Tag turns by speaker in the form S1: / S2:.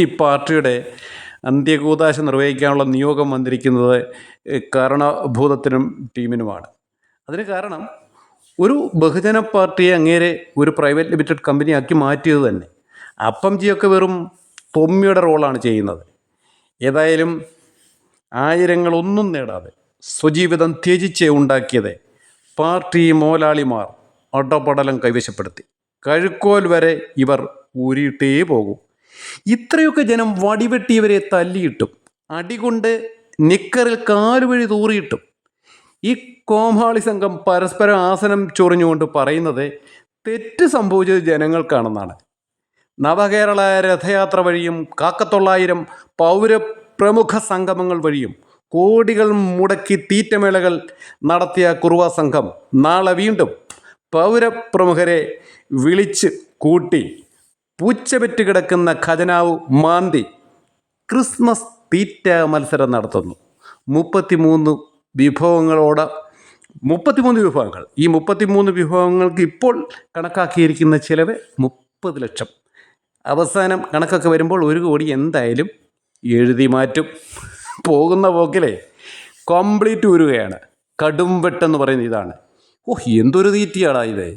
S1: ഈ പാർട്ടിയുടെ അന്ത്യകൂദാശ നിർവഹിക്കാനുള്ള നിയോഗം വന്നിരിക്കുന്നത് കാരണഭൂതത്തിനും ടീമിനുമാണ്. അതിന് കാരണം ഒരു ബഹുജന പാർട്ടിയെ അങ്ങേരെ ഒരു പ്രൈവറ്റ് ലിമിറ്റഡ് കമ്പനി ആക്കി മാറ്റിയത് തന്നെ. അപ്പംജിയൊക്കെ വെറും തൊമ്മിയുടെ റോളാണ് ചെയ്യുന്നത്. ഏതായാലും ആയിരങ്ങളൊന്നും നേടാതെ സ്വജീവിതം ത്യജിച്ച് ഉണ്ടാക്കിയത് പാർട്ടി മോലാളിമാർ അടപടലം കൈവശപ്പെടുത്തി. കഴുക്കോൽ വരെ ഇവർ ഊരിയിട്ടേ പോകും. ഇത്രയൊക്കെ ജനം വടിവെട്ടിയവരെ തല്ലിയിട്ടും അടികൊണ്ട് നിക്കറിൽ കാലുവഴി തൂറിയിട്ടും ഈ കോമാളി സംഘം പരസ്പരം ആസനം ചൊറിഞ്ഞുകൊണ്ട് പറയുന്നത് തെറ്റ് സംഭവിച്ചത് ജനങ്ങൾക്കാണെന്നാണ്. നവകേരള രഥയാത്ര വഴിയും കാക്കത്തൊള്ളായിരം പൗരപ്രമുഖ സംഗമങ്ങൾ വഴിയും കോടികൾ മുടക്കി തീറ്റമേളകൾ നടത്തിയ കുറുവ സംഘം നാളെ വീണ്ടും പൗരപ്രമുഖരെ വിളിച്ച് കൂട്ടി പൂച്ചപെറ്റ് കിടക്കുന്ന ഖജനാവ് മാന്തി ക്രിസ്മസ് തീറ്റ മത്സരം നടത്തുന്നു. 33 വിഭവങ്ങളോട് 33 വിഭവങ്ങൾ. ഈ 33 വിഭവങ്ങൾക്ക് ഇപ്പോൾ കണക്കാക്കിയിരിക്കുന്ന ചിലവ് 30 ലക്ഷം. അവസാനം കണക്കൊക്കെ വരുമ്പോൾ 1 കോടി എന്തായാലും എഴുതി മാറ്റും. പോകുന്ന പോക്കിലെ കംപ്ലീറ്റ് ഊരുകയാണ്. കടും വെട്ടെന്ന് പറയുന്നത് ഇതാണ്. എന്തൊരു തീറ്റിയാടാ ഇത്.